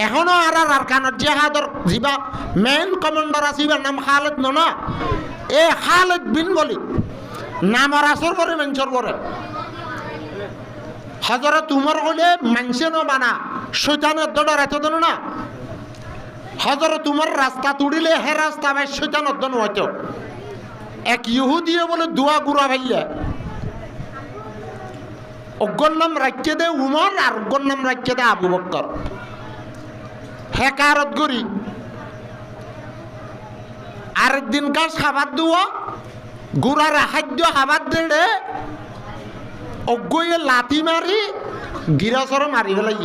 এখনো আর আরকানত জিহাদর যিবা main commander আসিবার নাম খালেদ না এ খালেদ বিন বলি নামর আসর করে মানুষের করে হজরত উমর হলে মানুষে ন বানা শৈতানের দড়ার এত দেন না হজরত উমর রাস্তা তুড়িলে হে রাস্তা ভাই শৈতানের দন হইতো এক ইহুদিয়ে বলে দুয়া গুড়া ভাইলে অজ্ঞর নাম রাখিয়ে দে উমর আর অজ্ঞর নাম রাখিয়ে দে আবু বক্কর হেকারত করি আরেকদিন কাজ খাবার দেওয়া গুড়ার খাদ্য খাবার দিলে অজ্ঞয়ে লাথি মারি গিরাসর মারি ফেলাই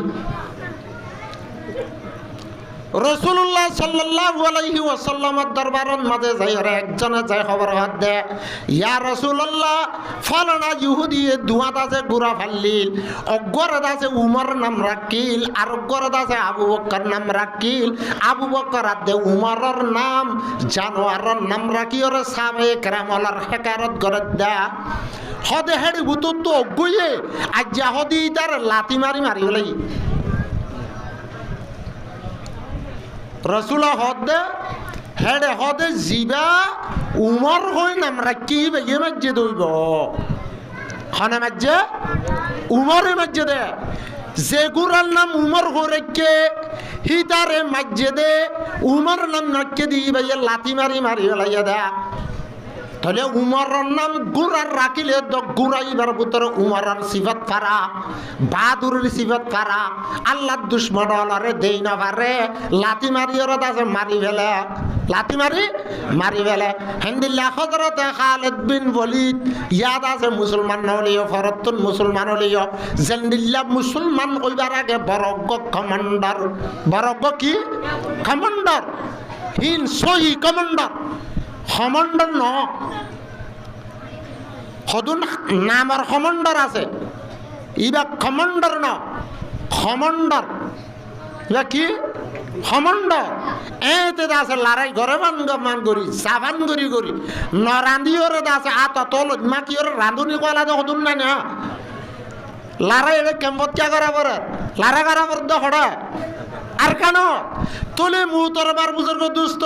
রাসূলুল্লাহ সাল্লাল্লাহু আলাইহি ওয়াসাল্লামের দরবারের মাঝে যাই আর একজনে যাই খবর হাত দে ইয়া রাসূলুল্লাহ ফলানা ইহুদিয়ে দুয়াত আছে গুড়া ফাল্লিল অজ্ঞরে আছে উমর নাম রাখিল আর অজ্ঞরে আছে আবু বকর নাম রাখিল আবু বকর আদে উমরের নাম জানোয়ারের নাম রাখি ওরে সাহাবায়ে কেরামলার হেকারত করে দে হদে হেড়ি বুতু তো অজ্ঞয়ে আজ যাহদি তার লাথি মারি মারি হলাই রসুলা হদে হেডে হদে জিবা উমর হই নাম রাখি বেগে মাজ্জে দইব খানে মাজ্জে উমরে মাজ্জে দে যে গুরার নাম উমর হরেকে হিতারে মাজ্জে দে উমর নাম রাখকে দি বেগে লাথি মারি মারি লাইয়া দে তাহলে উমরের নাম গুরার রাখিলে গুরাইবার ভিতরে উমরের সিফত ফারা বাহাদুরের সিফত ফারা আল্লাহর দুশ্মন হলারে দেই না পারে লাথি মারি ওরা দাসে মারি ফেলে লাথি মারি মারি ফেলে হেন্দিল্লা হজরতে খালেদ বিন ওয়ালিদ ইয়াদ আছে মুসলমান হলিও ফরতুন মুসলমান হলিও জেন্দিল্লা মুসলমান হইবার আগে বরজ্ঞ কমান্ডার বরজ্ঞ কি কমান্ডার হিন সহি কমান্ডার কমান্ডার ন সদুন নামৰ কমান্ডার আছে ইবা কমান্ডার ন কমান্ডার ইবা কি কমান্ডার এতে আছে লড়াই ঘরে মান করি সাবান করি নরান্দিওরে আছে আত তল মাকিওরে রাঁধুনি কলা তো সদুন নাই না লড়াই এটা কেম্পত কে করা পরে লড়াই করা পর তো হড়া আর কেন তোলে মুহতরবার বুজুর্গ দুস্থ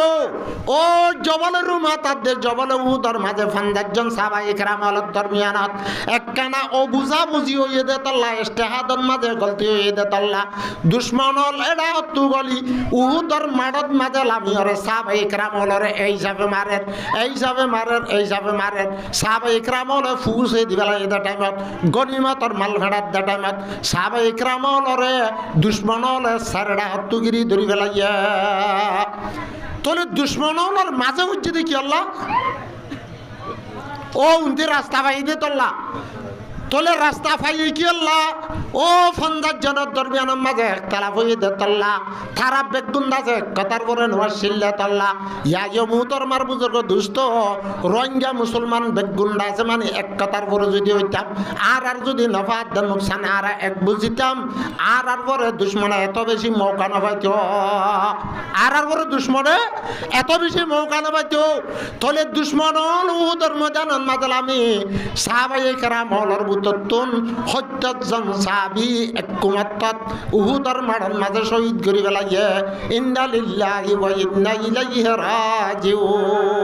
ও জবলের রুমা তাদের জবলে উহুদর মাঝে ফান্দারজন সাহাবায়ে ইকরামত দরমিয়ানত একখানা ও বুঝা বুঝি হইয়ে দে তল্লা ইস্তেহাদর মাঝে গলতি হইয়ে দে তল্লা দুশ্মনল এডা অত্তু গলি উহুদর মাডত মাঝে লামিয়রে সাহাবায়ে ইকরামলরে এই হিসাবে মারেন সাহাবায়ে ইকরামলে ফুসে দিবেলা এদা টাইমত গনিমতর মাল ভেড়াত দা টাইমত সাহাবায়ে ইকরামলরে দুশ্মনলে সারডা অত্তুগিরি ধরি ফেলাইয়া তোলে দুশ্মনের মাঝে উঠছে দেখি আল্লাহ ও উনতে রাস্তা পাইতে তোল্লা তোলে রাস্তা পাইয়ে কি আল্লাহ ও ফন্দার জনের দরমিয়ানের মাঝে একতলা হয়ে দে তল্লা তারা বেগুন্দ আছে কথার পরে নোয়াশিল্লা তল্লা ইয়া মুতর মার বুজুর্গ দুষ্ট রোহিঙ্গা মুসলমান বেগুন্ডা আছে মানে এক কথার পরে যদি হইতাম আর যদি নফাত নুকসান আর এক বুঝিতাম আর পরে দুশ্মনে এত বেশি মৌকা না পাইতো আর পরে দুশ্মনে এত বেশি মৌকা না পাইতো তোলে দুশ্মন উহুদের ময়দানের মাঝে আমি সাহাবায়ে কেরামর বুততুন হত্যজন সাহাবী একমাত্র উহুদের মাঠের মাঝে শহীদ করি ফেলাইয়ে ইন্না লিল্লাহি ওয়া ইন্না ইলাইহি রাজিউন।